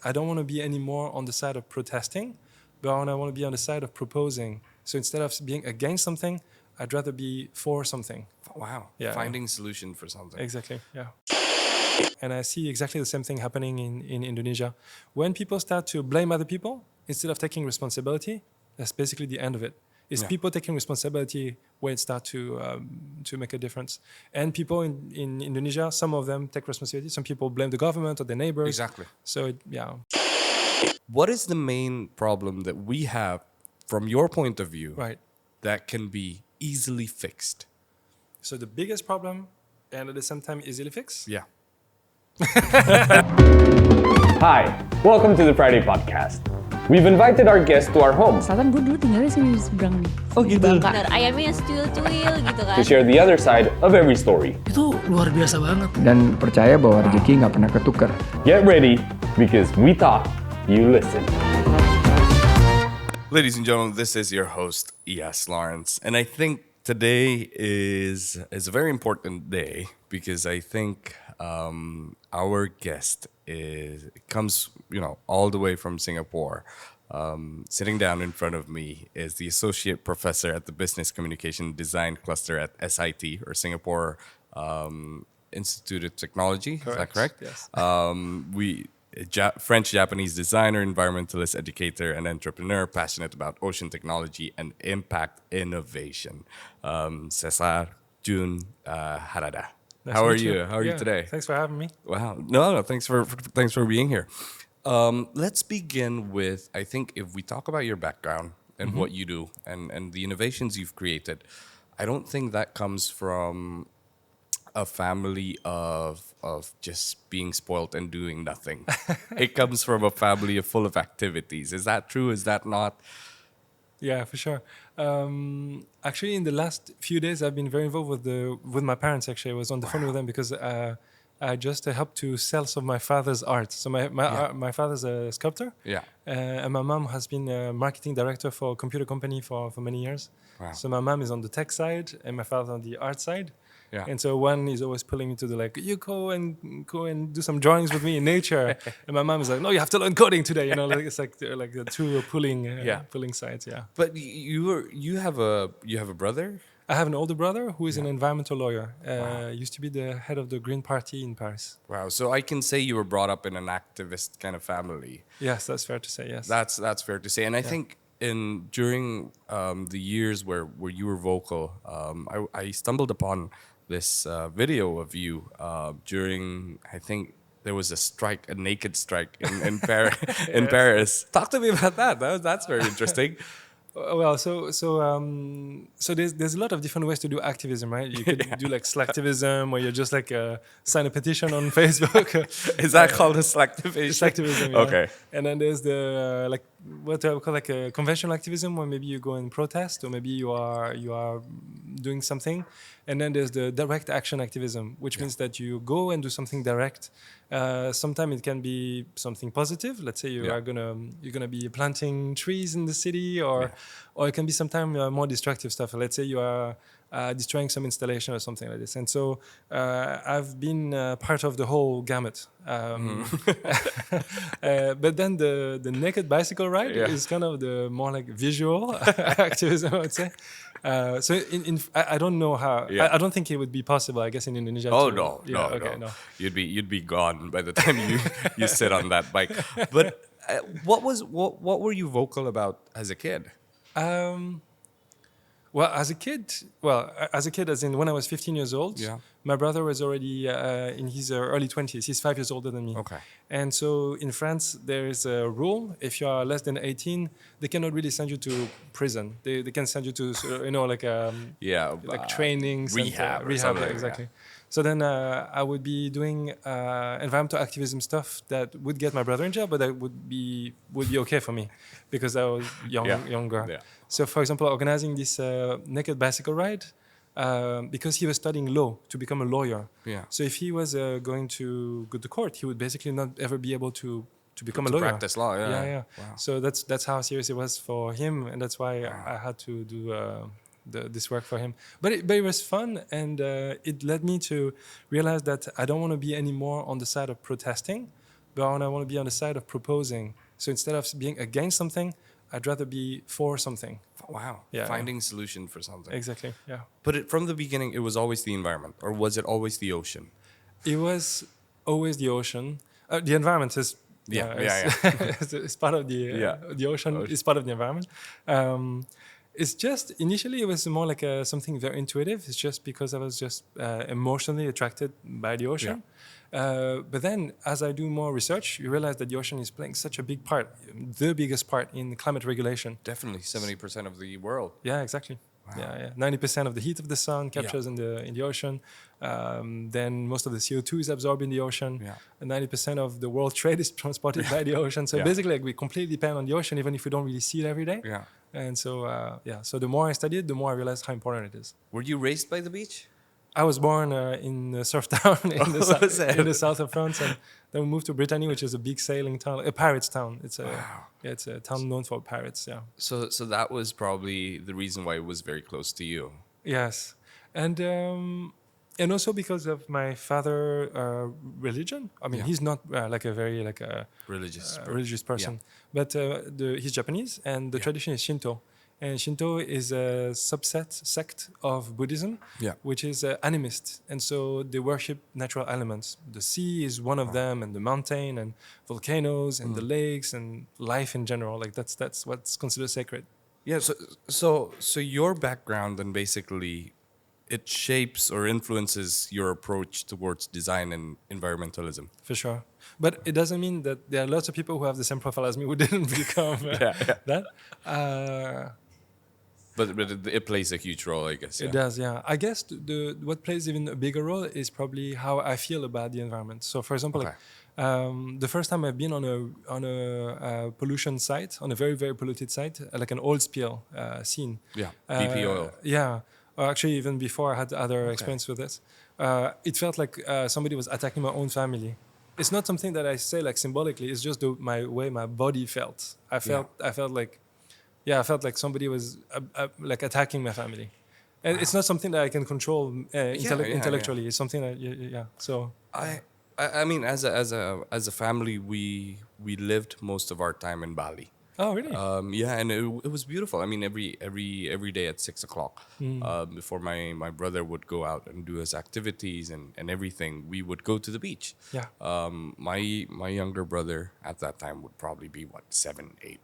I don't want to be anymore on the side of protesting, but I want to be on the side of proposing. So instead of being against something, I'd rather be for something. Wow. Yeah, Finding solution for something. Exactly, yeah. And I see exactly the same thing happening in Indonesia. When people start to blame other people instead of taking responsibility, that's basically the end of it. It's people taking responsibility where it starts to make a difference. And people in Indonesia, some of them take responsibility. Some people blame the government or their neighbors. Exactly. So, What is the main problem that we have from your point of view right. that can be easily fixed? So the biggest problem, and at the same time easily fixed, Yeah. Hi, welcome to the Friday Podcast. We've invited our guests to our home Selatan gue dulu tinggalnya sini di seberang nih. Oh gitu. Bangka. Bener, ayamnya yang cuil-cuil gitu kan. to share the other side of every story. Itu luar biasa banget. Dan percaya bahwa rezeki nggak pernah ketukar. Get ready, because we talk, you listen. Ladies and gentlemen, this is your host, E.S. Lawrence. And I think today is a very important day because I think our guest comes all the way from Singapore. Sitting down in front of me is the associate professor at the Business Communication Design Cluster at SIT, or Singapore Institute of Technology. Correct. Is that correct? Yes. French-Japanese designer, environmentalist, educator, and entrepreneur, passionate about ocean technology and impact innovation. Cesar Jung-Harada. How are you? How are you today? Thanks for having me. Wow. No. Thanks for being here. Let's begin with, I think, if we talk about your background and what you do and the innovations you've created, I don't think that comes from a family of just being spoiled and doing nothing. It comes from a family full of activities. Is that true? Is that not? Yeah, for sure. Actually, in the last few days, I've been very involved with my parents. Actually, I was on the phone with them because I just helped to sell some of my father's art. So my father's a sculptor. Yeah. And my mom has been a marketing director for a computer company for many years. Wow. So my mom is on the tech side and my father on the art side. Yeah. And so one is always pulling me to you go and do some drawings with me in nature. And my mom is like, no, you have to learn coding today. It's like the two pulling sides. Yeah. But you have a brother? I have an older brother who is an environmental lawyer. Used to be the head of the Green Party in Paris. Wow. So I can say you were brought up in an activist kind of family. Yes, that's fair to say. Yes. That's fair to say. And I think during the years where you were vocal, I stumbled upon this video of you during, I think there was a naked strike in Paris. In Paris. Talk to me about that. That's very interesting. Well, so there's a lot of different ways to do activism, right? You could do like slacktivism, where you just sign a petition on Facebook. Is that called a slacktivism? Slacktivism, yeah. Okay. And then there's the what I would call a conventional activism, where maybe you go and protest, or maybe you are doing something. And then there's the direct action activism, which means that you go and do something direct. Sometimes it can be something positive. Let's say you're gonna be planting trees in the city, or it can be sometimes more destructive stuff. Let's say you are destroying some installation or something like this. And so I've been part of the whole gamut. But then the naked bicycle ride is kind of the more like visual activism, I would say. So I don't know how. I don't think it would be possible, I guess, in Indonesia. Oh, no. No. You'd be gone by the time you sit on that bike. But what were you vocal about as a kid? Well, as a kid, as in when I was 15 years old, my brother was already in his early 20s. He's 5 years older than me. Okay. And so in France, there is a rule. If you are less than 18, they cannot really send you to prison. They can send you to, like training center, rehab, exactly. Yeah. So then I would be doing environmental activism stuff that would get my brother in jail, but that would be okay for me because I was younger. Yeah. So, for example, organizing this naked bicycle ride, because he was studying law to become a lawyer. Yeah. So if he was going to go to court, he would basically not ever be able to become a lawyer. Practice law, yeah. Yeah. Wow. So that's how serious it was for him, and that's why I had to do this work for him. But it was fun, and it led me to realize that I don't want to be anymore on the side of protesting, but I want to be on the side of proposing. So instead of being against something, I'd rather be for something. Wow. Yeah, Finding solution for something. Exactly. Yeah. But from the beginning, it was always the environment, or was it always the ocean? It was always the ocean. The environment is Yeah. is part of the ocean is part of the environment. It's just initially it was more like something very intuitive. It's just because I was just emotionally attracted by the ocean. But then as I do more research, you realize that the ocean is playing such a big part, the biggest part in climate regulation. Definitely 70% of the world. Yeah, exactly. Yeah. 90% of the heat of the sun captures in the ocean. Then most of the CO2 is absorbed in the ocean. Yeah. And 90% of the world trade is transported by the ocean. So basically, like, we completely depend on the ocean, even if we don't really see it every day. Yeah. And so, so the more I studied, the more I realized how important it is. Were you raised by the beach? I was born in a surf town in Was the south of France, and then we moved to Brittany, which is a big sailing town, a pirates town. It's it's a town known for pirates. Yeah. So that was probably the reason why it was very close to you. Yes, and also because of my father' religion. I mean, he's not like a very religious person, but he's Japanese, and the tradition is Shinto. And Shinto is a sect of Buddhism, which is animist. And so they worship natural elements. The sea is one of them, and the mountain, and volcanoes, and the lakes, and life in general. Like that's what's considered sacred. Yeah. So your background then basically it shapes or influences your approach towards design and environmentalism. For sure. But it doesn't mean that there are lots of people who have the same profile as me who didn't become that. But it plays a huge role, I guess. It does, yeah. I guess what plays even a bigger role is probably how I feel about the environment. So, for example, the first time I've been on a pollution site, on a very, very polluted site, like an oil spill scene. Yeah, BP oil. Yeah. Actually, even before I had other experience with this, it felt like somebody was attacking my own family. It's not something that I say like symbolically. It's just my way my body felt. I felt like somebody was like attacking my family, and it's not something that I can control intellectually. It's something that So I mean, as a family, we lived most of our time in Bali. Oh, really? And it was beautiful. I mean, every day at 6:00, before my brother would go out and do his activities and everything, we would go to the beach. Yeah. My younger brother at that time would probably be 7, 8.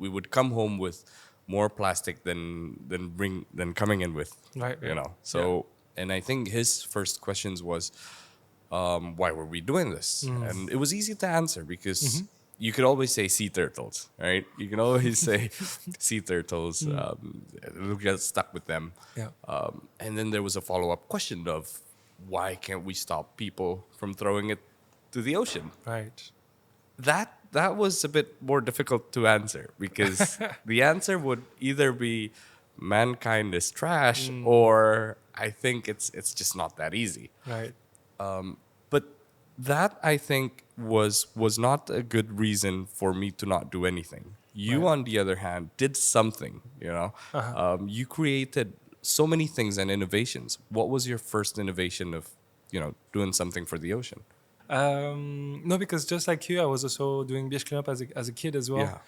We would come home with more plastic than coming in with. Right. You know. So and I think his first questions was, why were we doing this? And it was easy to answer because. You could always say sea turtles, right? You can always say sea turtles. We'll get stuck with them. Yeah. And then there was a follow-up question of why can't we stop people from throwing it to the ocean? Right. That was a bit more difficult to answer because the answer would either be mankind is trash or I think it's just not that easy. Right. But that I think was not a good reason for me to not do anything. You, on the other hand, did something. You know, you created so many things and innovations. What was your first innovation of, doing something for the ocean? No, because just like you, I was also doing beach cleanup as a kid as well. Yeah.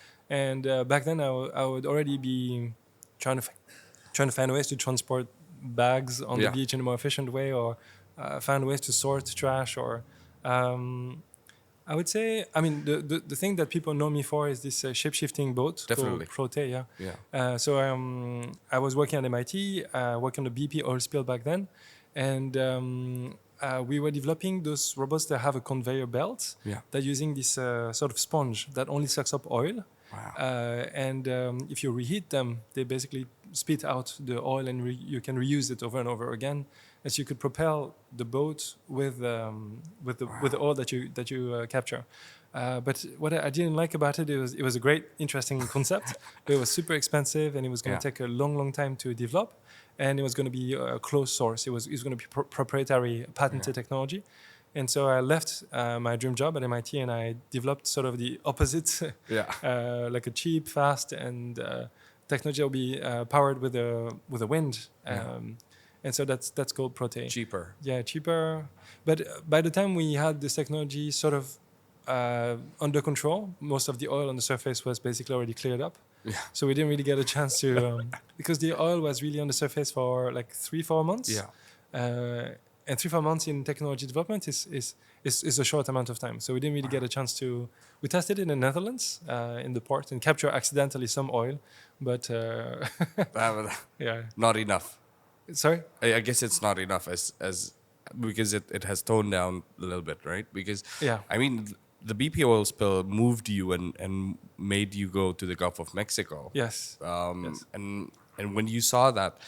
And back then, I would already be trying to find ways to transport bags on the beach in a more efficient way, or find ways to sort trash, or I would say, I mean, the thing that people know me for is this shape-shifting boat Definitely. called Prote. So I was working at MIT, working on the BP oil spill back then, and we were developing those robots that have a conveyor belt that using this sort of sponge that only sucks up oil. Wow. And if you reheat them, they basically spit out the oil, and you can reuse it over and over again. And so you could propel the boat with the oil that you capture. But what I didn't like about it was a great, interesting concept. But it was super expensive, and it was going to take a long time to develop. And it was going to be a closed source. It was going to be proprietary, patented technology. And so I left my dream job at MIT, and I developed sort of the opposite, like a cheap, fast, and technology that will be powered with a wind. And so that's called Prote. Cheaper. Yeah, cheaper. But by the time we had this technology sort of under control. Most of the oil on the surface was basically already cleared up. Yeah. So we didn't really get a chance to, because the oil was really on the surface for like 3-4 months. Yeah. And 3-4 months in technology development is a short amount of time. So we didn't really get a chance to. We tested it in the Netherlands in the port and captured accidentally some oil, but yeah. Not enough. Sorry. I guess it's not enough as because it has toned down a little bit, right? Because Yeah. I mean, the BP oil spill moved you and made you go to the Gulf of Mexico. Yes. Yes. And when you saw that,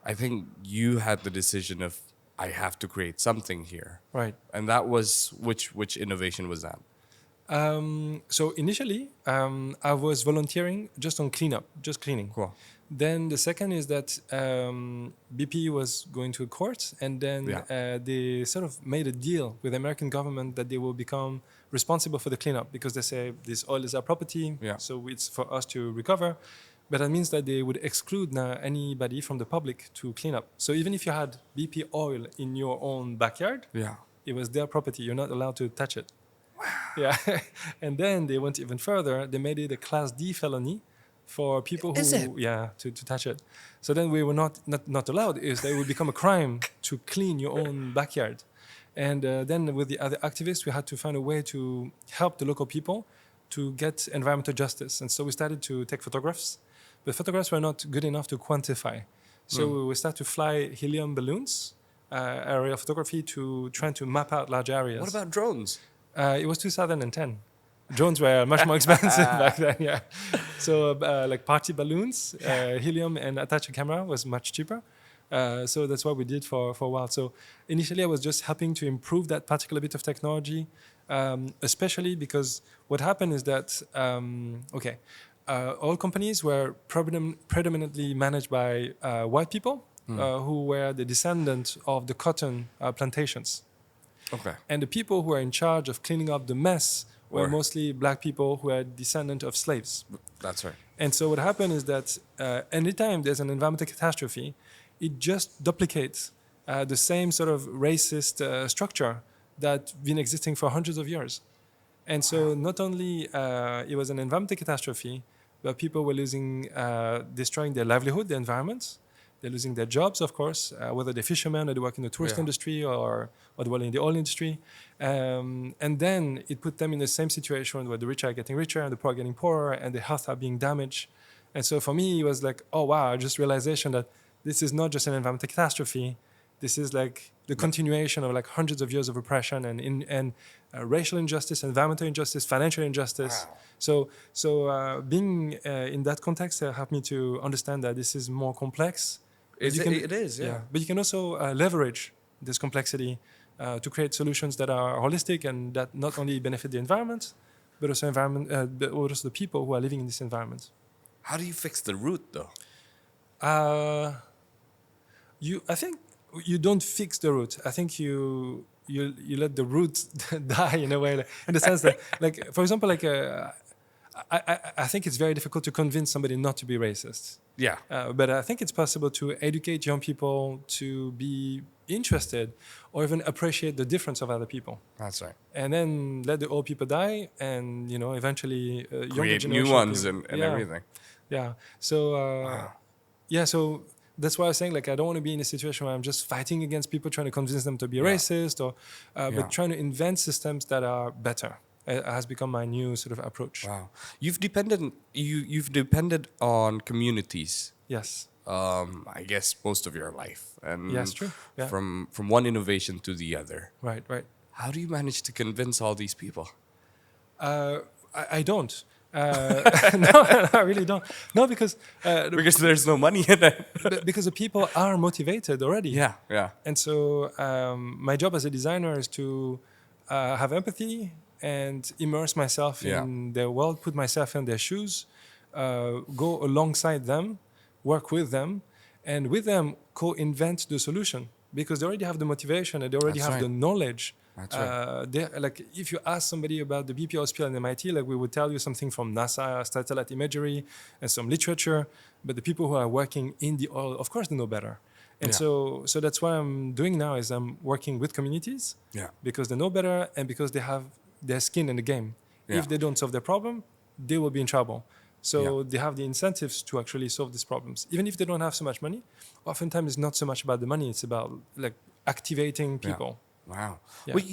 I think you had the decision of I have to create something here. Right. And that was which innovation was that? So initially, I was volunteering just on cleanup, just cleaning. Cool. Then the second is that BP was going to a court, and then they sort of made a deal with the American government that they will become responsible for the cleanup because they say this oil is our property, so it's for us to recover. But that means that they would exclude now anybody from the public to clean up. So even if you had BP oil in your own backyard, it was their property. You're not allowed to touch it. Wow. Yeah. And then they went even further. They made it a Class D felony for people to touch it. So then we were not allowed. It would become a crime to clean your own backyard. And then with the other activists, we had to find a way to help the local people to get environmental justice. And so we started to take photographs. But photographs were not good enough to quantify. So we started to fly helium balloons, aerial photography, to trying to map out large areas. What about drones? It was 2010. Drones were much more expensive back then, yeah. So like party balloons, helium, and attach a camera was much cheaper. So that's what we did for a while. So initially I was just helping to improve that particular bit of technology, especially because what happened is that, all companies were predominantly managed by white people who were the descendants of the cotton plantations. Okay. And the people who were in charge of cleaning up the mess were mostly black people who were descendants of slaves. That's right. And so what happened is that anytime there's an environmental catastrophe, it just duplicates the same sort of racist structure that's been existing for hundreds of years. And so not only it was an environmental catastrophe, but people were destroying their livelihood, the environment. They're losing their jobs, of course, whether they're fishermen or they work in the tourist industry or they work in the oil industry. And then it put them in the same situation where the rich are getting richer and the poor are getting poorer and the health are being damaged. And so for me, it was like, oh, wow, just realization that this is not just an environmental catastrophe. This is like the continuation of like hundreds of years of oppression and racial injustice, environmental injustice, financial injustice. Wow. So being in that context helped me to understand that this is more complex. It is, yeah. But you can also leverage this complexity to create solutions that are holistic and that not only benefit the environment, but also the people who are living in this environment. How do you fix the root, though? I think you don't fix the root. I think you let the root die in a way, in the sense that, like, for example, like I think it's very difficult to convince somebody not to be racist. Yeah. But I think it's possible to educate young people to be interested or even appreciate the difference of other people. That's right. And then let the old people die and, eventually create new ones and everything. Yeah. So, so that's why I was saying, like, I don't want to be in a situation where I'm just fighting against people, trying to convince them to be racist but trying to invent systems that are better. It has become my new sort of approach. Wow. You've depended on communities. Yes. I guess most of your life. And yes, true. Yeah. From one innovation to the other. Right. How do you manage to convince all these people? I don't. No, I really don't. No, because there's no money in it. Because the people are motivated already. Yeah. And so my job as a designer is to have empathy and immerse myself in their world, put myself in their shoes, go alongside them, work with them, and with them co-invent the solution, because they already have the motivation and they already have the knowledge. That's right. Like, if you ask somebody about the BP oil spill in MIT, like, we would tell you something from NASA, satellite imagery, and some literature. But the people who are working in the oil, of course, they know better. And so that's what I'm doing now is I'm working with communities because they know better and because they have their skin in the game. Yeah. If they don't solve their problem, they will be in trouble. So Yeah. they have the incentives to actually solve these problems. Even if they don't have so much money, oftentimes it's not so much about the money, it's about like activating people. Wow. Yeah. Well,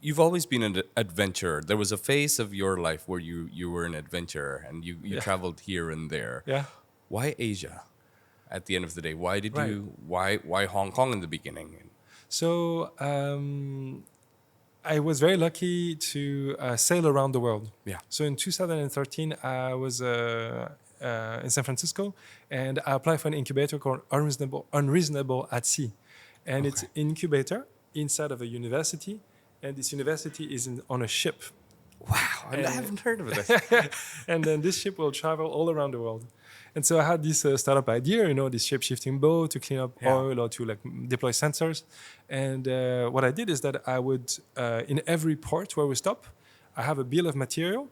you've always been an adventurer. There was a phase of your life where you were an adventurer and you Yeah. traveled here and there. Yeah. Why Asia? At the end of the day, why did Right. you why Hong Kong in the beginning? So I was very lucky to sail around the world. Yeah. So in 2013, I was in San Francisco, and I applied for an incubator called Unreasonable at Sea, and it's an incubator inside of a university, and this university is on a ship, Wow, I haven't heard of this. and then this ship will travel all around the world. And so I had this startup idea, this shape-shifting boat to clean up Yeah. oil or to like deploy sensors. And what I did is that I would, in every port where we stop, I have a bill of material,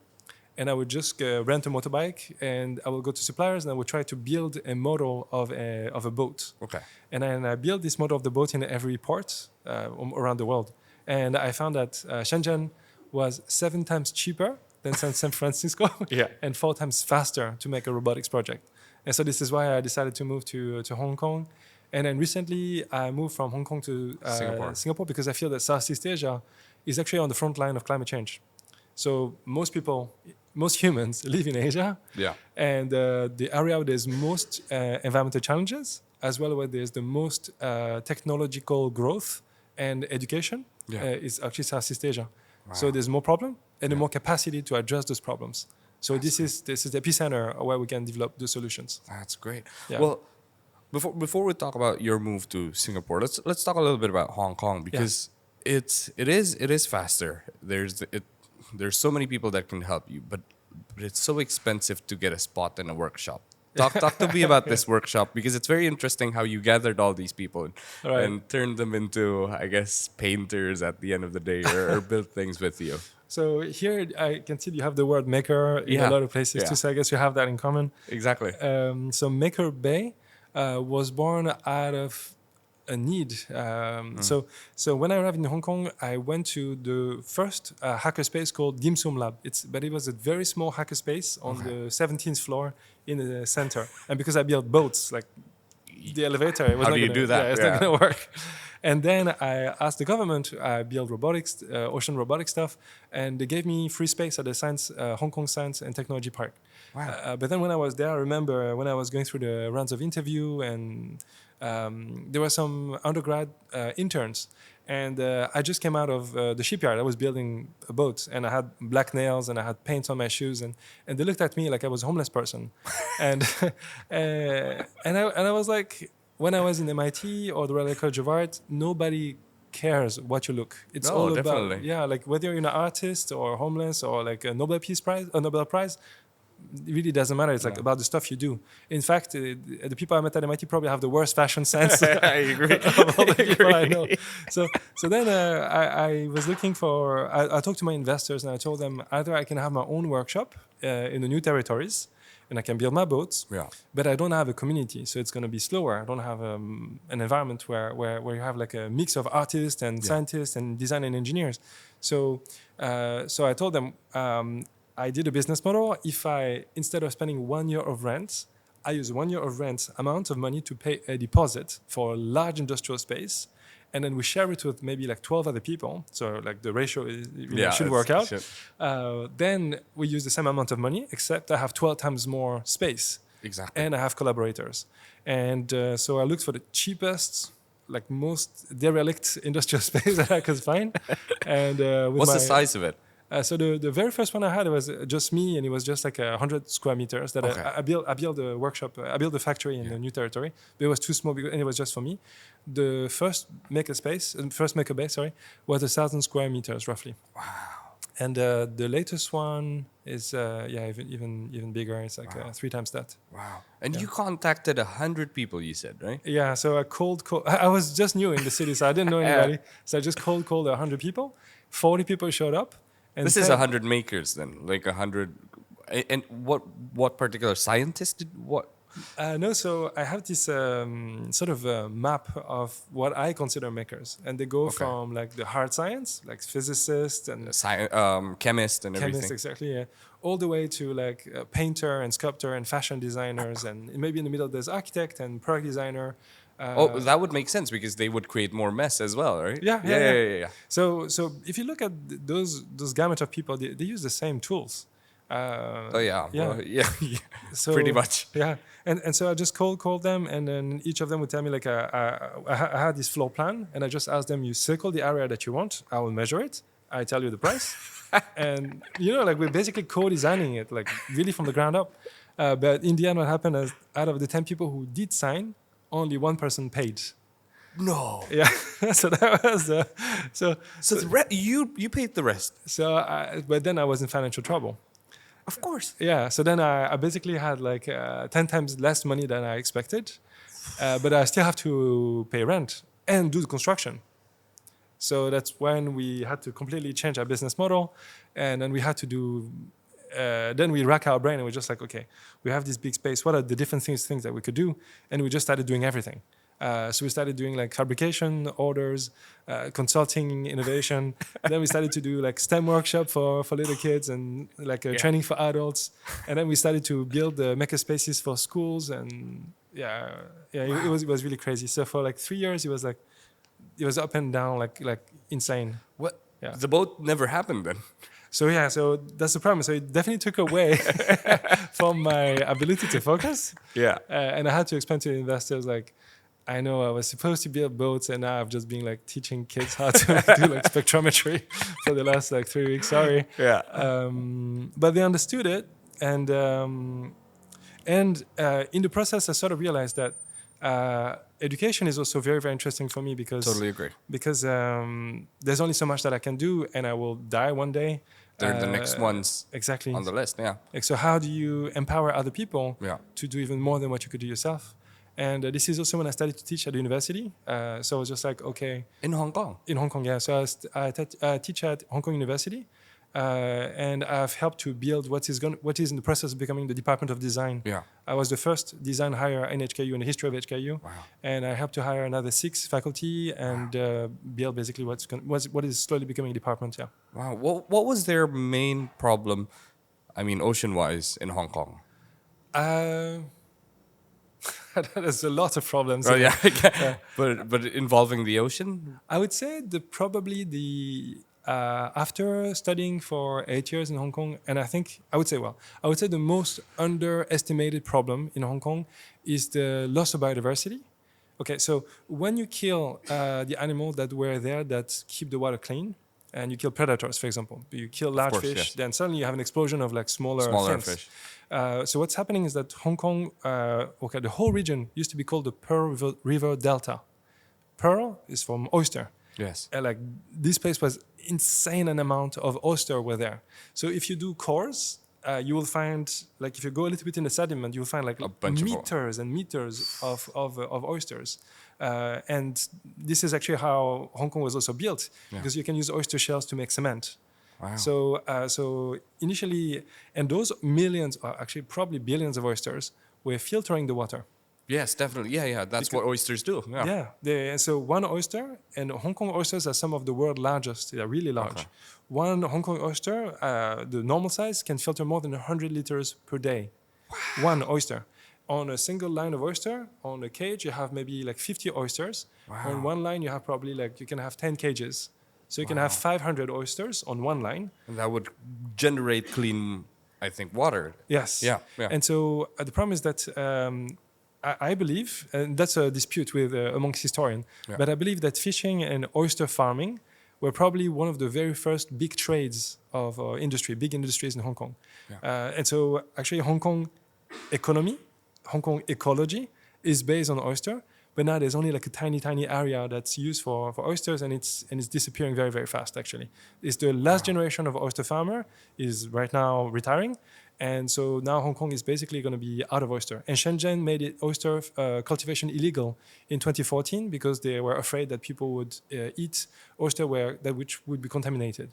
and I would just rent a motorbike, and I will go to suppliers, and I would try to build a model of a boat. Okay. And then I built this model of the boat in every port around the world. And I found that Shenzhen was 7 times cheaper than San Francisco, Yeah. and 4 times faster to make a robotics project. And so this is why I decided to move to Hong Kong. And then recently I moved from Hong Kong to Singapore because I feel that Southeast Asia is actually on the front line of climate change. So most humans live in Asia. Yeah. And the area where there's most environmental challenges, as well where there's the most technological growth and education, is actually Southeast Asia. So there's more problem and more capacity to address those problems. So this is the epicenter where we can develop the solutions. That's great. Yeah. Well, before we talk about your move to Singapore, let's talk a little bit about Hong Kong because it is faster. There's so many people that can help you, but it's so expensive to get a spot in a workshop. Talk to me about this workshop because it's very interesting how you gathered all these people Right. and turned them into, I guess, painters at the end of the day or built things with you. So here I can see you have the word maker in Yeah. a lot of places Yeah. too. So I guess you have that in common. Exactly. So Maker Bay was born out of a need. So when I arrived in Hong Kong, I went to the first hackerspace called Dim Sum Lab. But it was a very small hackerspace on the 17th floor in the center. And because I built boats, like the elevator, it was How not do you gonna- do that? Yeah, it's Yeah. not going to work. And then I asked the government to build robotics, ocean robotic stuff, and they gave me free space at the Hong Kong Science and Technology Park. Wow. But then when I was there, I remember when I was going through the rounds of interview, and there were some undergrad interns, and I just came out of the shipyard. I was building a boat, and I had black nails, and I had paint on my shoes, and they looked at me like I was a homeless person, and and I was like, when I was in MIT or the Royal College of Art, nobody cares what you look. It's No, all definitely. about like whether you're an artist or homeless or like a Nobel Prize. It really doesn't matter. It's like about the stuff you do. In fact, the people I met at MIT probably have the worst fashion sense. I agree. of all the people I know. So then I was looking for. I talked to my investors and I told them either I can have my own workshop in the new territories, and I can build my boats. Yeah. But I don't have a community, so it's going to be slower. I don't have an environment where you have like a mix of artists and scientists and design and engineers. So I told them. I did a business model. If instead of spending 1 year of rent, I use 1 year of rent amount of money to pay a deposit for a large industrial space, and then we share it with maybe like 12 other people. So like the ratio should work out. Then we use the same amount of money, except I have 12 times more space. Exactly. And I have collaborators. And so I looked for the cheapest, like most derelict industrial space that I could find. And What's the size of it? So the very first one I had was just me, and it was just like 100 square meters that Okay. I built a workshop. I built a factory in the new territory, but it was too small and it was just for me. The first maker bay, was 1,000 square meters roughly. Wow. And the latest one is even bigger. It's like 3 times that. Wow. And you contacted 100 people, you said, right? Yeah, so I cold. I was just new in the city, so I didn't know anybody. So I just called 100 people. 40 people showed up. And This is 100 makers then, like 100. And what particular scientist did what? No, so I have this sort of map of what I consider makers, and they go from like the hard science, like physicists and Chemist and chemists, everything. exactly, yeah, all the way to like painter and sculptor and fashion designers, and maybe in the middle there's architect and product designer. Oh, that would make sense because they would create more mess as well, right? Yeah. So if you look at those gamut of people, they use the same tools. Oh yeah. Yeah. Well, yeah. So, Pretty much. Yeah, and so I just called them, and then each of them would tell me like I had this floor plan, and I just asked them, you circle the area that you want, I will measure it, I tell you the price, and like we're basically co-designing it like really from the ground up. But in the end, what happened is out of the 10 people who did sign, only one person paid. No. Yeah, so that was So you paid the rest. but then I was in financial trouble. Of course. Yeah, so then I basically had like 10 times less money than I expected, but I still have to pay rent and do the construction. So that's when we had to completely change our business model, and then we had to do. Then we rack our brain and we're just like, okay, we have this big space. What are the different things that we could do? And we just started doing everything. So we started doing like fabrication orders, consulting, innovation. And then we started to do like STEM workshop for little kids and like training for adults. And then we started to build the maker spaces for schools. And it was really crazy. So for like 3 years, it was up and down like insane. What? Yeah. The boat never happened then. So that's the problem. So it definitely took away from my ability to focus. Yeah. And I had to explain to the investors like, I know I was supposed to build boats, and now I've just been like teaching kids how to do like spectrometry for the last like 3 weeks. Sorry. Yeah. But they understood it, and in the process, I sort of realized that education is also very, very interesting for me because Totally agree. Because there's only so much that I can do, and I will die one day. They're the next ones exactly on the list. Yeah. Like, so how do you empower other people Yeah. to do even more than what you could do yourself? And this is also when I started to teach at the university. So I was just like, okay. In Hong Kong. In Hong Kong, yeah. So I teach at Hong Kong University. And I've helped to build what is in the process of becoming the Department of Design. Yeah. I was the first design hire in HKU in the history of HKU. Wow. And I helped to hire another 6 faculty and build basically what is slowly becoming a department, yeah. Wow. What was their main problem, I mean, ocean-wise in Hong Kong? There's a lot of problems. Oh, yeah. But involving the ocean? I would say probably after studying for 8 years in Hong Kong, and I would say the most underestimated problem in Hong Kong is the loss of biodiversity. Okay, so when you kill the animals that were there that keep the water clean, and you kill predators, for example, you kill large fish, yes. Then suddenly you have an explosion of like smaller fish. So what's happening is that Hong Kong, the whole region used to be called the Pearl River Delta. Pearl is from oyster. Yes. Like this place was insane an amount of oyster were there. So if you do cores, you will find like if you go a little bit in the sediment, you will find like meters and meters of oysters. And this is actually how Hong Kong was also built, because you can use oyster shells to make cement. Wow. So initially, and those millions, or actually probably billions of oysters were filtering the water. Yes, definitely. Yeah. That's what oysters do. Yeah. So one oyster, and Hong Kong oysters are some of the world's largest. They are really large. Okay. One Hong Kong oyster, the normal size, can filter more than 100 liters per day. Wow. One oyster. On a single line of oyster, on a cage, you have maybe like 50 oysters. Wow. On one line, you have probably you can have 10 cages. So you can have 500 oysters on one line. And that would generate clean, I think, water. Yes. Yeah. And so the problem is that I believe, and that's a dispute with amongst historians, but I believe that fishing and oyster farming were probably one of the very first big trades of big industries in Hong Kong. Yeah. And so actually Hong Kong economy, Hong Kong ecology is based on oyster, but now there's only like a tiny area that's used for oysters, and it's disappearing very, very fast actually. It's the last generation of oyster farmer is right now retiring. And so now Hong Kong is basically going to be out of oyster. And Shenzhen made oyster cultivation illegal in 2014 because they were afraid that people would eat oyster which would be contaminated.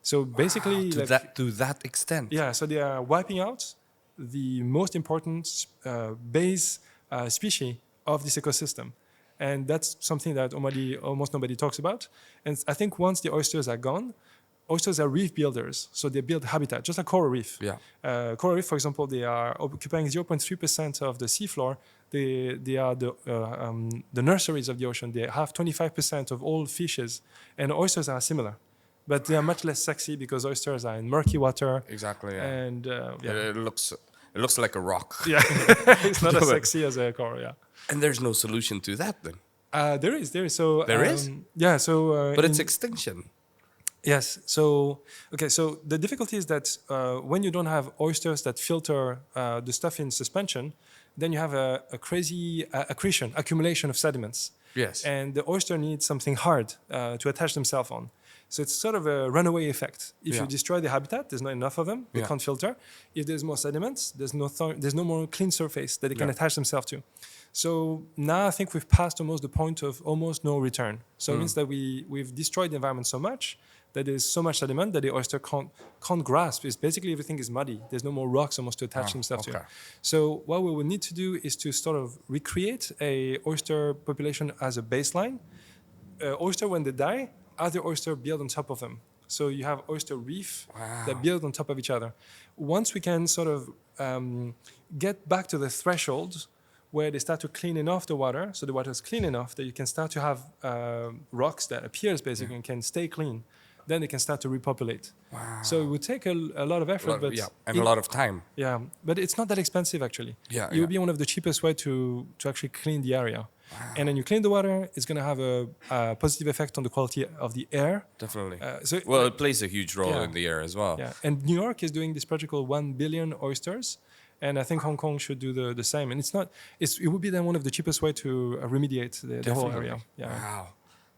So basically... to that extent. Yeah, so they are wiping out the most important base species of this ecosystem. And that's something that almost nobody talks about. And I think once the oysters are gone, oysters are reef builders, so they build habitat, just like coral reef. Yeah. Coral reef, for example, they are occupying 0.3% of the seafloor. They are the nurseries of the ocean. They have 25% of all fishes, and oysters are similar. But they are much less sexy because oysters are in murky water. Exactly. Yeah. And It looks like a rock. yeah, it's not as sexy as a coral, yeah. And there's no solution to that then. There is. So There is? Yeah. So But it's extinction. yes. So okay. So the difficulty is that when you don't have oysters that filter the stuff in suspension, then you have a crazy accumulation of sediments. Yes. And the oyster needs something hard to attach themselves on. So it's sort of a runaway effect. If Yeah. you destroy the habitat, there's not enough of them. They Yeah. can't filter. If there's more sediments, there's no more clean surface that they can Yeah. attach themselves to. So now I think we've passed almost the point of almost no return. So it means that we've destroyed the environment so much that there's so much sediment that the oyster can't grasp. It's basically everything is muddy. There's no more rocks almost to attach themselves to. okay. So what we will need to do is to sort of recreate a oyster population as a baseline. Oyster, when they die, other oyster build on top of them. So you have oyster reef that build on top of each other. Once we can sort of get back to the threshold where they start to clean enough the water, so the water is clean enough that you can start to have rocks that appears basically and can stay clean, then they can start to repopulate. Wow. So it would take a lot of effort, but and a lot of time. yeah, but it's not that expensive actually. It would be one of the cheapest way to actually clean the area. And when you clean the water, it's going to have a positive effect on the quality of the air. Definitely. So Well, it plays a huge role Yeah. in the air as well. yeah, and New York is doing this project called 1 billion oysters, and I think Hong Kong should do the same. And it would be then one of the cheapest way to remediate the whole Definitely. area. Yeah. Wow.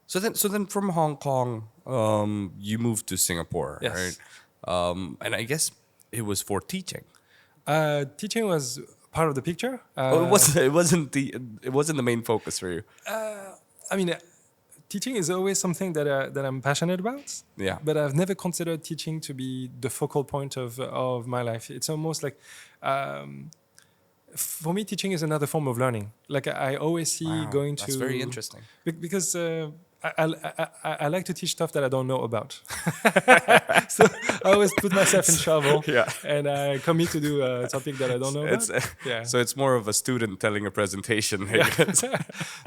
So then from Hong Kong, you moved to Singapore, Yes. right? And I guess it was for teaching. Teaching was part of the picture. It wasn't the main focus for you. I mean, teaching is always something that I'm passionate about. Yeah. But I've never considered teaching to be the focal point of my life. It's almost like, for me, teaching is another form of learning. Like I always see going to. That's very interesting. Because I like to teach stuff that I don't know about. So I always put myself in trouble. Yeah. And I commit to do a topic that I don't know It's about. Yeah. So it's more of a student telling a presentation. I guess.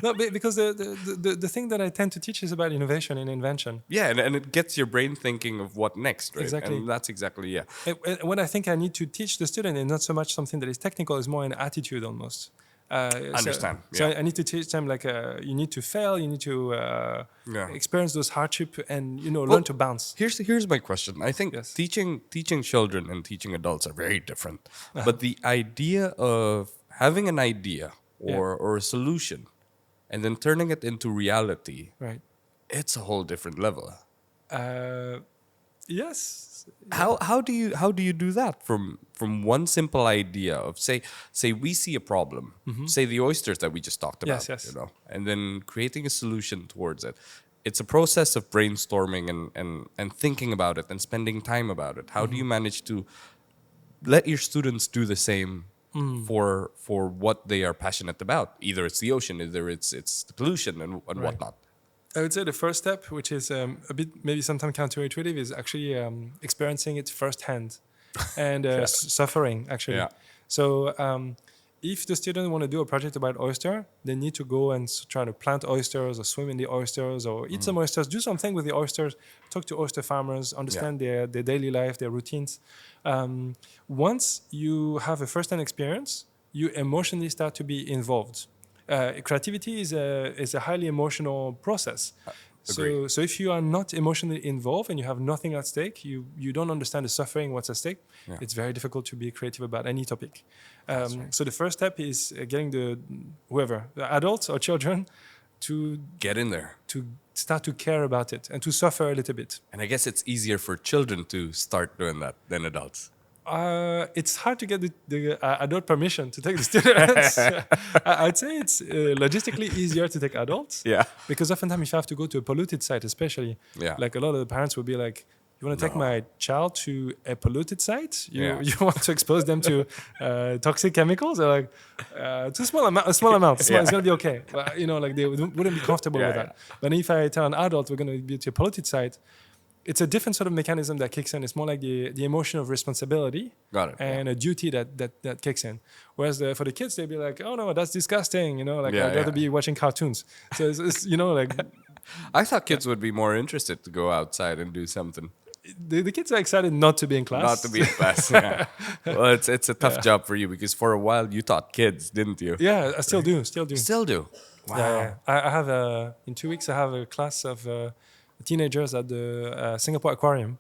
No, because the thing that I tend to teach is about innovation and invention. Yeah, and it gets your brain thinking of what next, right? Exactly. And that's exactly, yeah. And what I think I need to teach the student is not so much something that is technical, it's more an attitude almost. Understand, So yeah. I need to teach them like you need to fail, you need to experience those hardship, and learn to bounce. Here's my question. I think Yes. teaching children and teaching adults are very different. But the idea of having an idea or a solution and then turning it into reality, Right. it's a whole different level. Yes. How do you do that from one simple idea of say we see a problem, say the oysters that we just talked about, Yes. and then creating a solution towards it. It's a process of brainstorming and thinking about it and spending time about it. How do you manage to let your students do the same for what they are passionate about? Either it's the ocean, either it's the pollution and whatnot. I would say the first step, which is a bit maybe sometimes counterintuitive, is actually experiencing it firsthand and suffering, actually. Yeah. So if the student want to do a project about oyster, they need to go and try to plant oysters or swim in the oysters or eat some oysters, do something with the oysters, talk to oyster farmers, understand their daily life, their routines. Once you have a first-hand experience, you emotionally start to be involved. Creativity is a highly emotional process. Agree. So if you are not emotionally involved and you have nothing at stake, you don't understand the suffering, what's at stake, it's very difficult to be creative about any topic. So the first step is getting the adults or children, to Get in there. to start to care about it and to suffer a little bit. And I guess it's easier for children to start doing that than adults. It's hard to get the adult permission to take the students. I'd say it's logistically easier to take adults. Yeah. Because oftentimes if you have to go to a polluted site, especially, Yeah. like a lot of the parents will be like, you want to take my child to a polluted site? Yeah. You want to expose them to toxic chemicals? They're like, it's a small amount. It's going to be okay. But, like they wouldn't be comfortable with that. But if I tell an adult we're going to be to a polluted site, it's a different sort of mechanism that kicks in. It's more like the emotion of responsibility and a duty that kicks in. Whereas for the kids, they'd be like, oh no, that's disgusting. I'd rather be watching cartoons. So it's like... I thought kids would be more interested to go outside and do something. The kids are excited not to be in class. Not to be in class, yeah. Well, it's a tough job for you because for a while you taught kids, didn't you? Yeah, I still do. Still do? Wow. Yeah. I have in 2 weeks, I have a class of teenagers at the Singapore Aquarium.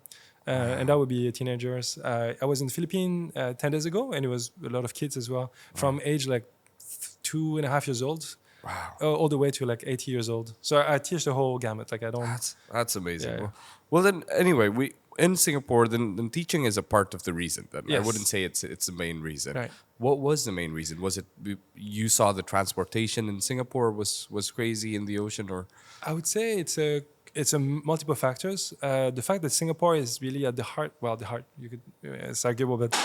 And that would be teenagers. I was in the Philippines 10 days ago, and it was a lot of kids as well, from age like 2.5 years old. Wow. All the way to like 80 years old. So I teach the whole gamut. Like I don't... That's amazing. Yeah. Well, then, anyway, in Singapore, then teaching is a part of the reason. Then I Yes. wouldn't say it's the main reason. Right. What was the main reason? Was it you saw the transportation in Singapore was crazy in the ocean, or? I would say it's a multiple factors. The fact that Singapore is really at the heart. Well, the heart. You could. It's arguable, but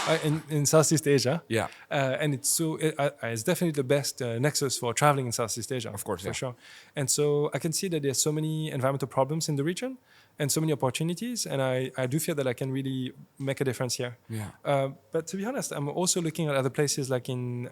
in Southeast Asia. Yeah. And it's definitely the best nexus for traveling in Southeast Asia. Of course, for yeah. sure. And so I can see that there's so many environmental problems in the region, and so many opportunities. And I do feel that I can really make a difference here. Yeah. But to be honest, I'm also looking at other places like in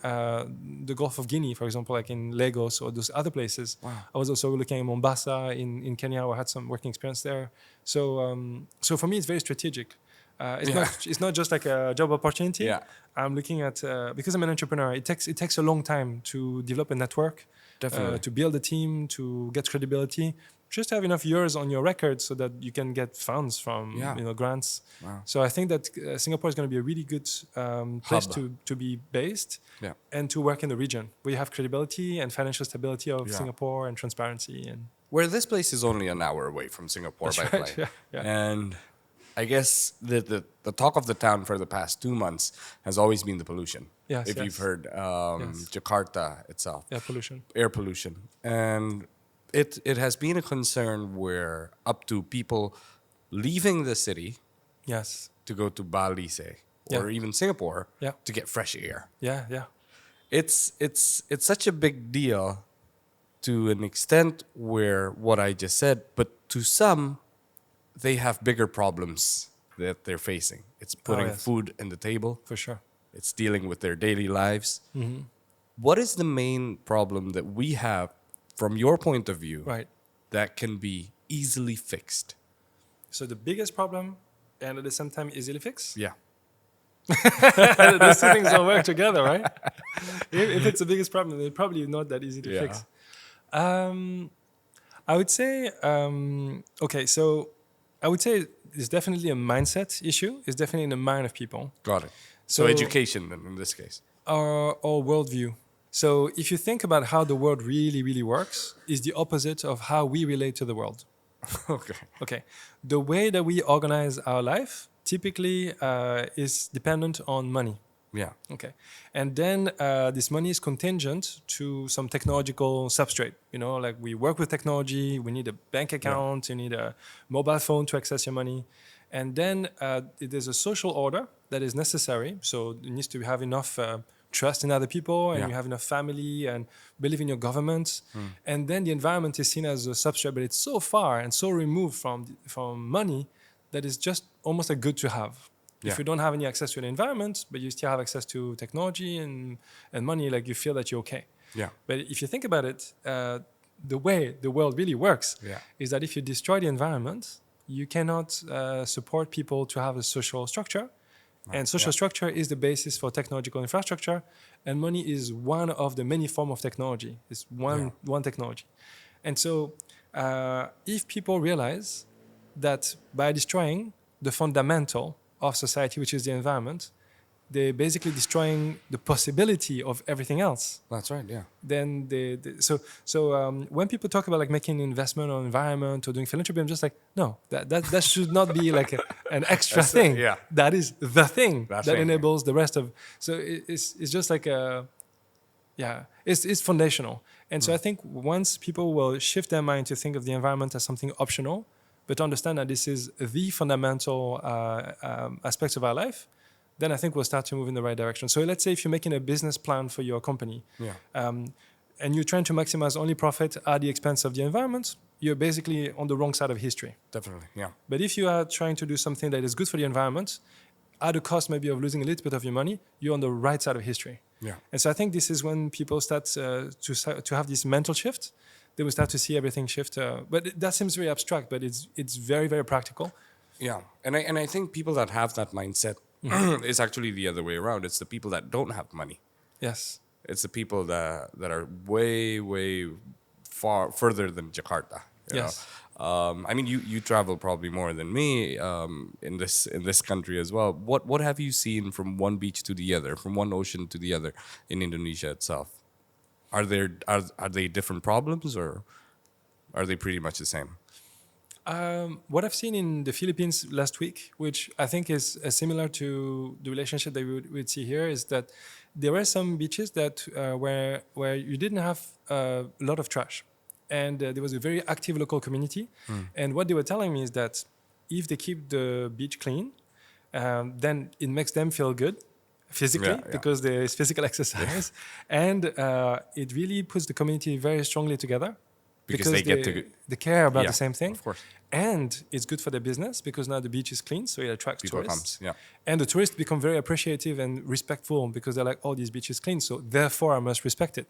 the Gulf of Guinea, for example, like in Lagos or those other places. Wow. I was also looking at Mombasa in Kenya, where I had some working experience there. So for me, it's very strategic. It's not just like a job opportunity. Yeah. I'm looking at because I'm an entrepreneur. It takes a long time to develop a network, Definitely. to build a team, to get credibility. Just have enough years on your record so that you can get funds from grants. Wow. So I think that Singapore is going to be a really good place Hub. to be based and to work in the region where you have credibility and financial stability of Singapore and transparency. And Where this place is only an hour away from Singapore by right, plane. yeah. And I guess the talk of the town for the past 2 months has always been the pollution. Yes, if yes. you've heard Yes. Jakarta itself. pollution. Air pollution. And it has been a concern where up to people leaving the city Yes. to go to Bali, say, or even Singapore to get fresh air. Yeah. It's such a big deal to an extent where what I just said, but to some, they have bigger problems that they're facing. It's putting yes. food on the table. For sure. It's dealing with their daily lives. What is the main problem that we have from your point of view Right. that can be easily fixed? So the biggest problem, and at the same time easily fixed. Yeah. Those two things don't work together, right? If it's the biggest problem, they're probably not that easy to Yeah. fix. I would say, so I would say it's definitely a mindset issue. It's definitely in the mind of people. Got it. So education then, in this case. Or worldview. So if you think about how the world really, really works, is the opposite of how we relate to the world. Okay. The way that we organize our life typically is dependent on money. Yeah. Okay. And then this money is contingent to some technological substrate. Like we work with technology, we need a bank account, you need a mobile phone to access your money. And then there's a social order that is necessary. So it needs to have enough trust in other people, and you have enough family and believe in your government. And then the environment is seen as a substrate, but it's so far and so removed from money that it's just almost a good to have. If you don't have any access to the environment, but you still have access to technology and money, like you feel that you're okay. Yeah. But if you think about it, the way the world really works is that if you destroy the environment, you cannot support people to have a social structure. And social structure is the basis for technological infrastructure. And money is one of the many forms of technology. It's one technology. And so if people realize that by destroying the fundamental of society, which is the environment, they're basically destroying the possibility of everything else. That's right, yeah. Then when people talk about like making investment on environment or doing philanthropy, I'm just like, no, that should not be like an extra thing. That is the thing that enables the rest of. So it's just like it's foundational. And so I think once people will shift their mind to think of the environment as something optional, but understand that this is the fundamental aspects of our life, then I think we'll start to move in the right direction. So let's say if you're making a business plan for your company, and you're trying to maximize only profit at the expense of the environment, you're basically on the wrong side of history. Definitely, yeah. But if you are trying to do something that is good for the environment, at the cost maybe of losing a little bit of your money, you're on the right side of history. Yeah. And so I think this is when people start to have this mental shift. They will start to see everything shift. But that seems very abstract, but it's very, very practical. Yeah, and I think people that have that mindset is actually the other way around. It's the people that don't have money. Yes. It's the people that are way, way further than Jakarta. You Yes. know? I mean, you travel probably more than me in this country as well. What have you seen from one beach to the other, from one ocean to the other in Indonesia itself? Are they different problems, or are they pretty much the same? What I've seen in the Philippines last week, which I think is similar to the relationship that we would see here, is that there were some beaches that where you didn't have a lot of trash, and there was a very active local community. And what they were telling me is that if they keep the beach clean, then it makes them feel good physically, because there is physical exercise, and it really puts the community very strongly together. Because they care about the same thing. Of course. And it's good for their business because now the beach is clean, so it attracts People tourists. comes, And the tourists become very appreciative and respectful because they're like, oh, this beach is clean, so therefore I must respect it.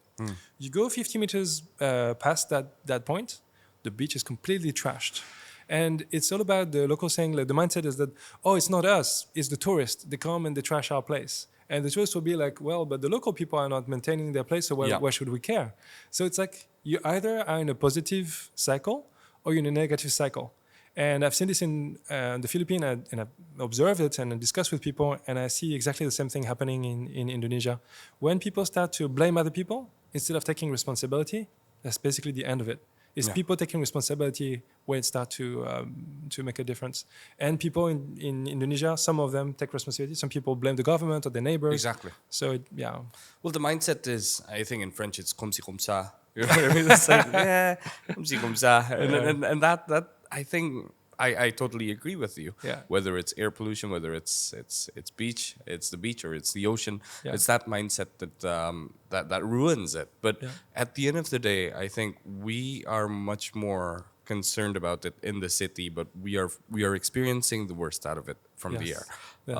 You go 50 meters past that point, the beach is completely trashed. And it's all about the local saying, like the mindset is that, oh, it's not us, it's the tourists. They come and they trash our place. And the tourists will be like, well, but the local people are not maintaining their place, so why should we care? So it's like you either are in a positive cycle or you're in a negative cycle. And I've seen this in the Philippines, and I've observed it and discussed with people, and I see exactly the same thing happening in Indonesia. When people start to blame other people instead of taking responsibility, that's basically the end of it. It's people taking responsibility where it starts to make a difference. And people in Indonesia, some of them take responsibility. Some people blame the government or their neighbors. Exactly. So, Well, the mindset is, I think in French, it's comme si comme ça. You know what I mean? It's like, comme si comme ça. And that I think, I totally agree with you. Yeah. Whether it's air pollution, whether it's beach, it's the beach, or it's the ocean, it's that mindset that ruins it. But at the end of the day, I think we are much more concerned about it in the city, but we are experiencing the worst out of it from the air. Yes.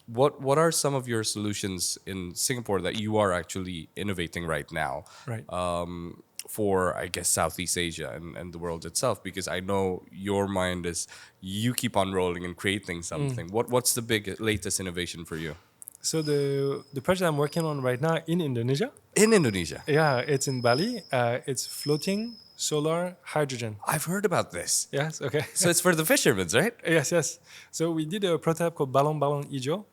What are some of your solutions in Singapore that you are actually innovating right now? Right. For, I guess, Southeast Asia and the world itself, because I know your mind is, you keep on rolling and creating something. What's the latest innovation for you? So the project I'm working on right now in Indonesia. In Indonesia? Yeah, it's in Bali. It's floating solar hydrogen. I've heard about this. Yes, okay. So it's for the fishermen, right? Yes. So we did a prototype called Balon Balon Ijo.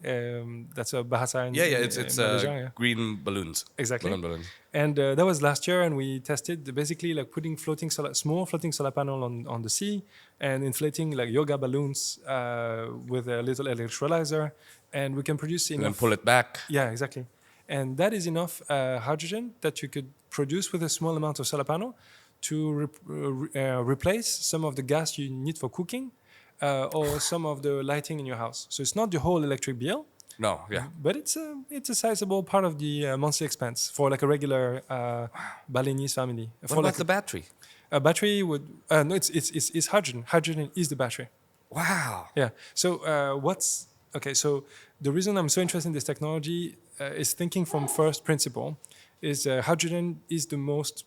That's a bahasa in It's Malaysia, green balloons. Exactly. Balloon. And that was last year, and we tested basically like putting small floating solar panel on the sea and inflating like yoga balloons with a little electrolyzer, and we can produce enough. And then pull it back. Yeah, exactly. And that is enough hydrogen that you could produce with a small amount of solar panel to replace some of the gas you need for cooking or some of the lighting in your house. So it's not the whole electric bill. No, yeah. But it's a sizable part of the monthly expense for like a regular Balinese family. What about the battery? A battery would no, it's hydrogen. Hydrogen is the battery. Wow. Yeah. So So the reason I'm so interested in this technology is thinking from first principle. Is hydrogen is the most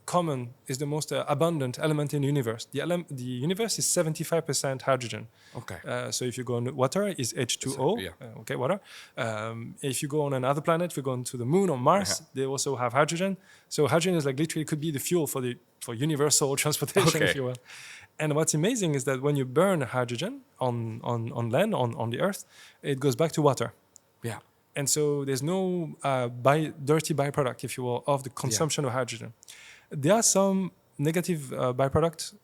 common, is the most abundant element in the universe. The universe is 75% hydrogen. Okay. So if you go on water, is H2O. Water. If you go on another planet, if you go onto the moon or Mars, they also have hydrogen. So hydrogen is like literally could be the fuel for universal transportation, if you will. And what's amazing is that when you burn hydrogen on land, on the earth, it goes back to water. Yeah. And so there's no dirty byproduct, if you will, of the consumption of hydrogen. There are some negative byproducts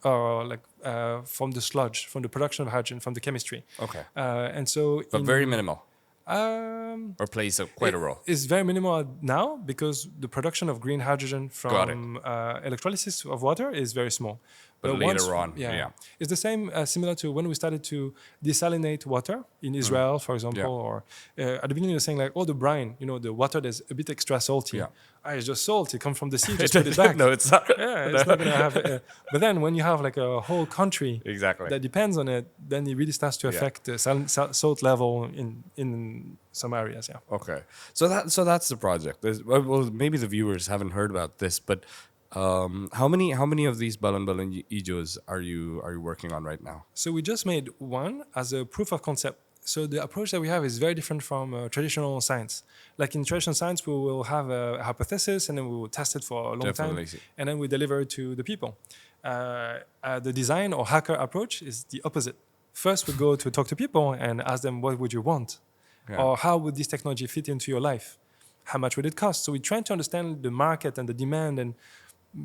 from the sludge, from the production of hydrogen, from the chemistry. Okay. And so... But very minimal. or plays quite a role? It's very minimal now because the production of green hydrogen from electrolysis of water is very small. But later on, yeah. It's the same, similar to when we started to desalinate water in Israel, for example, or at the beginning you were saying like, oh, the brine, the water that's a bit extra salty. Yeah. It's just salt. It comes from the sea. Just put it back. No, it's not. Yeah, it's not gonna have. But then when you have like a whole country Exactly. that depends on it, then it really starts to affect the salt level in some areas. Yeah. Okay, so that's the project. Well, maybe the viewers haven't heard about this, but how many of these Balon Balon Ijos are you working on right now? So we just made one as a proof of concept. So the approach that we have is very different from traditional science. Like in traditional science, we will have a hypothesis and then we will test it for a long time, and then we deliver it to the people. The design or hacker approach is the opposite. First, we go to talk to people and ask them, what would you want? Or how would this technology fit into your life? How much would it cost? So we're trying to understand the market and the demand and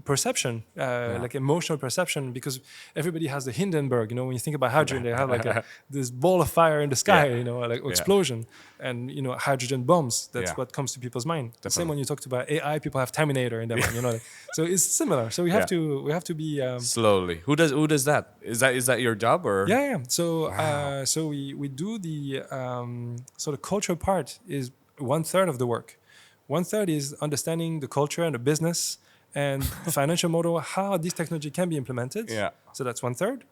perception, like emotional perception, because everybody has the Hindenburg. When you think about hydrogen, they have like this ball of fire in the sky, like explosion, and hydrogen bombs. That's what comes to people's mind. The same when you talk about AI, people have Terminator in their mind. So it's similar. So we have to be slowly. Who does that? Is that your job or? Yeah. So we do the so the culture part is 1/3 of the work. 1/3 is understanding the culture and the business and the financial model, how this technology can be implemented. Yeah. So that's 1/3.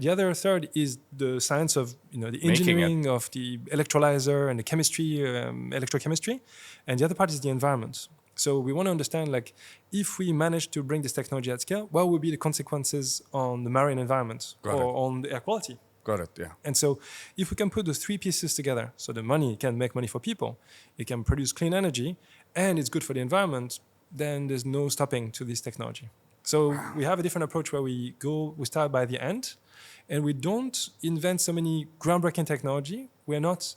The other third is the science of the engineering of the electrolyzer and the chemistry, electrochemistry, and the other part is the environment. So we want to understand, like, if we manage to bring this technology at scale, what will be the consequences on the marine environment on the air quality? Got it. Yeah. And so if we can put those three pieces together, so the money can make money for people, it can produce clean energy, and it's good for the environment, then there's no stopping to this technology. So we have a different approach where we start by the end, and we don't invent so many groundbreaking technology. We're not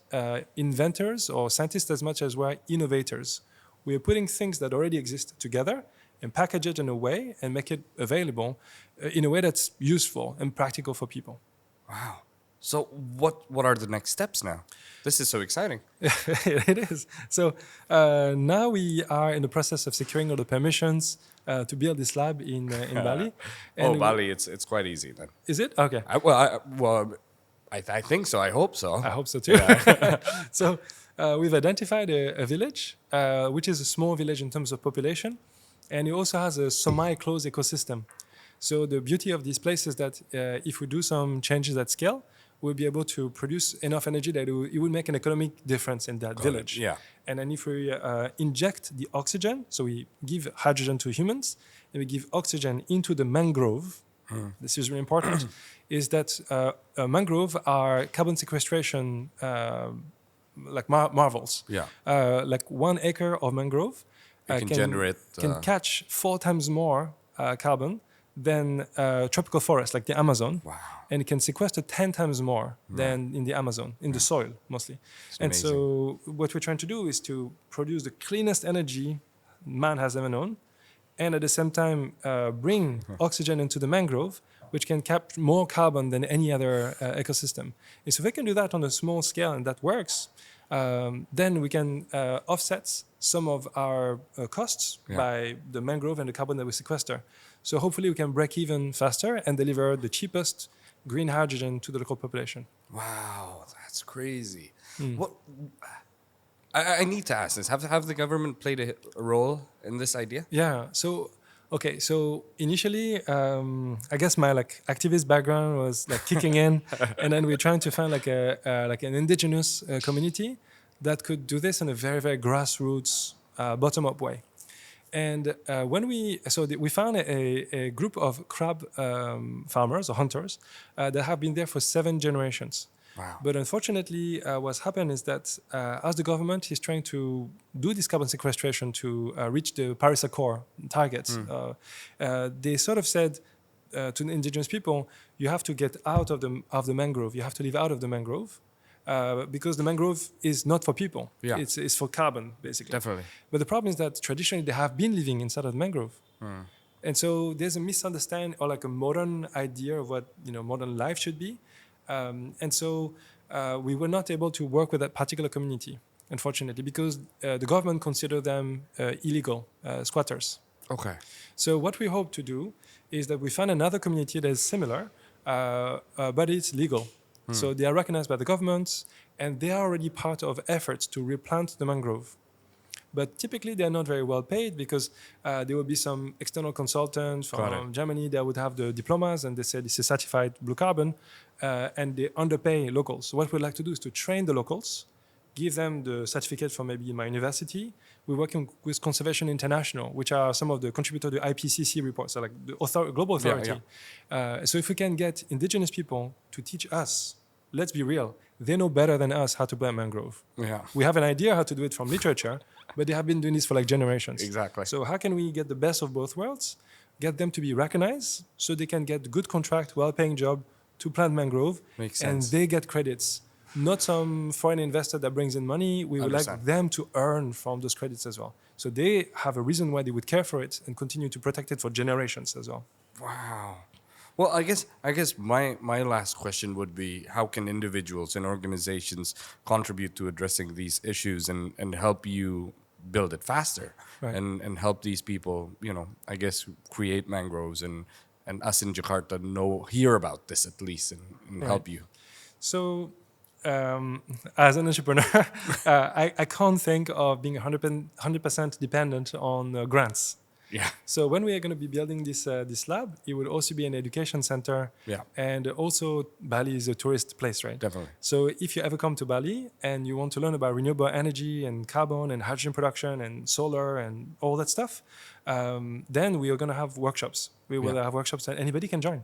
inventors or scientists as much as we're innovators. We are putting things that already exist together and package it in a way and make it available in a way that's useful and practical for people. Wow. So what are the next steps now? This is so exciting. It is. So now we are in the process of securing all the permissions to build this lab in Bali. And Bali, it's quite easy then. Is it? Okay. I think so. I hope so. I hope so too. Yeah. So we've identified a village, which is a small village in terms of population, and it also has a semi-closed ecosystem. So the beauty of this place is that if we do some changes at scale, we'll be able to produce enough energy that it would make an economic difference in that village. Yeah. And then if we inject the oxygen, so we give hydrogen to humans, and we give oxygen into the mangrove, this is really important, is that mangrove are carbon sequestration like marvels. Yeah. Like 1 acre of mangrove can catch 4 times more carbon than tropical forest like the Amazon. Wow. And it can sequester 10 times more than in the Amazon, in the soil mostly. And so what we're trying to do is to produce the cleanest energy man has ever known, and at the same time bring oxygen into the mangrove, which can capture more carbon than any other ecosystem. And so if we can do that on a small scale and that works, then we can offset some of our costs by the mangrove and the carbon that we sequester. So hopefully we can break even faster and deliver the cheapest green hydrogen to the local population. Wow, that's crazy. What? I need to ask this. Have the government played a role in this idea? Yeah. So initially, I guess my activist background was kicking in, and then we're trying to find an indigenous community that could do this in a very, very grassroots, bottom-up way. And when we found a group of crab farmers or hunters that have been there for 7 generations. Wow. But unfortunately, what's happened is that as the government is trying to do this carbon sequestration to reach the Paris Accord targets, they sort of said to the indigenous people, you have to get out of the mangrove. You have to live out of the mangrove. Because the mangrove is not for people. Yeah. It's for carbon, basically. Definitely. But the problem is that traditionally they have been living inside of the mangrove. And so there's a misunderstanding or a modern idea of what modern life should be. And so we were not able to work with that particular community, unfortunately, because the government considered them illegal squatters. Okay. So what we hope to do is that we find another community that is similar, but it's legal. So they are recognized by the government, and they are already part of efforts to replant the mangrove. But typically, they are not very well paid because there will be some external consultants from Germany that would have the diplomas, and they say this is certified blue carbon, and they underpay locals. So what we'd like to do is to train the locals, give them the certificate from maybe my university. We're working with Conservation International, which are some of the contributors to the IPCC reports, so like the global authority. So if we can get indigenous people to teach us, let's be real, they know better than us how to plant mangrove. Yeah. We have an idea how to do it from literature, but they have been doing this for like generations. Exactly. So how can we get the best of both worlds, get them to be recognized so they can get good contract, well-paying job to plant mangrove, Makes and sense. they get credits. Not some foreign investor that brings in money. We would like Understand. them to earn from those credits as well. So they have a reason why they would care for it and continue to protect it for generations as well. Wow. Well, I guess my last question would be, how can individuals and organizations contribute to addressing these issues and help you build it faster, Right. and help these people, I guess, create mangroves and us in Jakarta hear about this at least and help you. So as an entrepreneur, I can't think of being 100% dependent on grants. Yeah. So when we are going to be building this lab, it will also be an education center. Yeah. And also Bali is a tourist place, right? Definitely. So if you ever come to Bali and you want to learn about renewable energy and carbon and hydrogen production and solar and all that stuff, then we are going to have workshops. We will have workshops that anybody can join.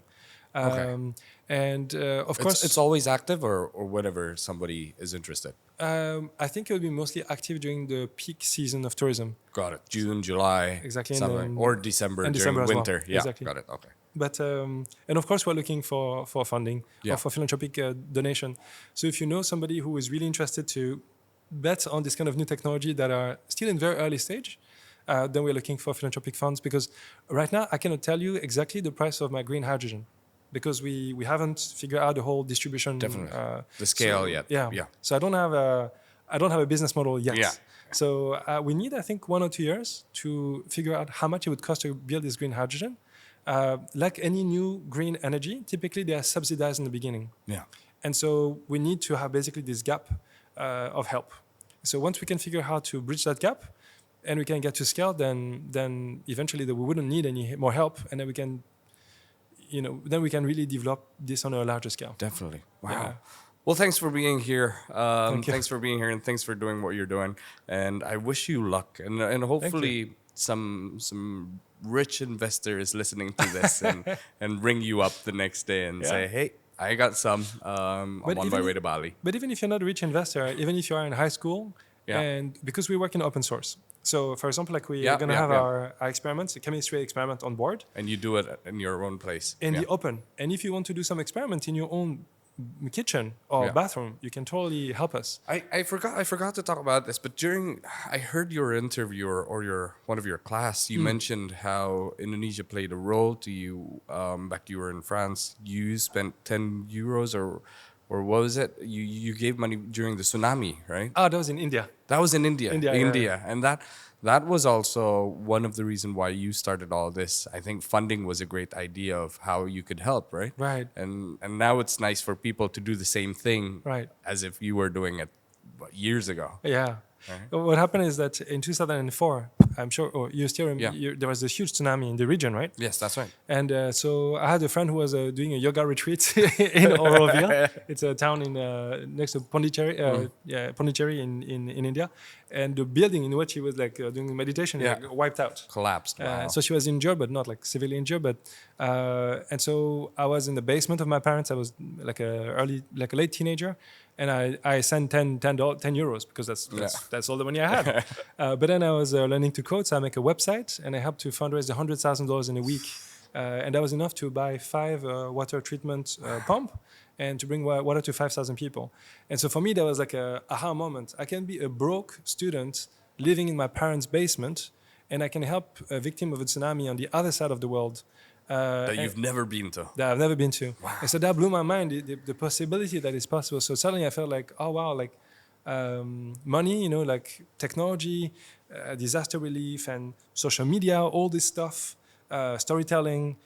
And of course, It's always active or whenever somebody is interested. I think it will be mostly active during the peak season of tourism. Got it. June, July, Exactly, summer, and or December and during December as well. winter. Yeah, Exactly. got it. Okay. But and of course, we're looking for funding Yeah. or for philanthropic donation. So if you know somebody who is really interested to bet on this kind of new technology that are still in very early stage, then we're looking for philanthropic funds, because right now I cannot tell you exactly the price of my green hydrogen, because we haven't figured out the whole distribution. Definitely. The scale yet. Yeah. Yeah. So I don't have a business model yet. Yeah. So we need, I think, 1 or 2 years to figure out how much it would cost to build this green hydrogen. Like any new green energy, typically they are subsidized in the beginning. Yeah. And so we need to have basically this gap of help. So once we can figure out how to bridge that gap and we can get to scale, then eventually we wouldn't need any more help, and then we can, then we can really develop this on a larger scale. Definitely. Wow. Yeah. Well, thanks for being here. Thank you. Thanks for being here, and thanks for doing what you're doing. And I wish you luck. And hopefully some rich investor is listening to this and ring you up the next day and say, hey, I got some. I'm on my way to Bali. But even if you're not a rich investor, even if you are in high school, and because we work in open source. So, for example, like we are going to have our experiments, a chemistry experiment on board. And you do it in your own place. In the open. And if you want to do some experiment in your own kitchen or bathroom, you can totally help us. I forgot to talk about this, but I heard your interview or one of your class, you mentioned how Indonesia played a role to you back you were in France. You spent 10 euros or what was it? You gave money during the tsunami, right? That was in India. That was in India. India. And that was also one of the reasons why you started all this. I think funding was a great idea of how you could help, right? Right. And now it's nice for people to do the same thing, Right. as if you were doing it years ago. Yeah. What happened is that in 2004, I'm sure, you still remember, there was a huge tsunami in the region, right? Yes, that's right. And so I had a friend who was doing a yoga retreat in Auroville. It's a town next to Pondicherry, Pondicherry in India. And the building in which he was doing meditation wiped out. Collapsed. Wow. So she was injured, but not like severely injured. But and so I was in the basement of my parents. I was like a late teenager, and I sent 10 euros because that's all the money I had. But then I was learning to code, so I make a website, and I helped to fundraise $100,000 in a week, and that was enough to buy 5 water treatment pump and to bring water to 5,000 people. And so for me, that was like a aha moment. I can be a broke student living in my parents' basement, and I can help a victim of a tsunami on the other side of the world That you've never been to. that I've never been to. And so that blew my mind, the possibility that is possible. So suddenly I felt like, oh wow, like money, like technology, disaster relief, and social media, all this stuff, storytelling,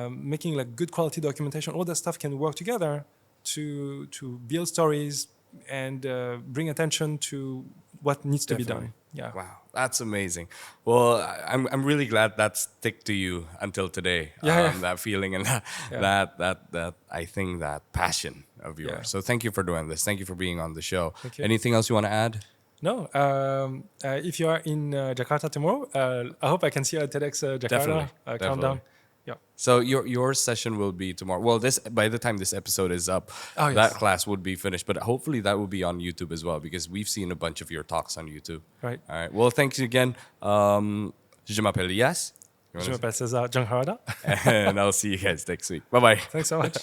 making like good quality documentation, all that stuff can work together to build stories and bring attention to what needs to be done. Yeah. Wow, that's amazing. Well, I'm really glad that stick to you until today. Yeah. That feeling and that I think that passion of yours. Yeah. So thank you for doing this. Thank you for being on the show. Thank you. Anything else you want to add? No, if you are in Jakarta tomorrow, I hope I can see you at TEDx Jakarta Definitely. countdown. Yeah. So your session will be tomorrow. Well, by the time this episode is up, Oh, that yes. class would be finished. But hopefully that will be on YouTube as well because we've seen a bunch of your talks on YouTube. Right. All right. Well, thanks again. Je m'appelle Yes. Je m'appelle Cesar Jung-Harada. And I'll see you guys next week. Bye bye. Thanks so much.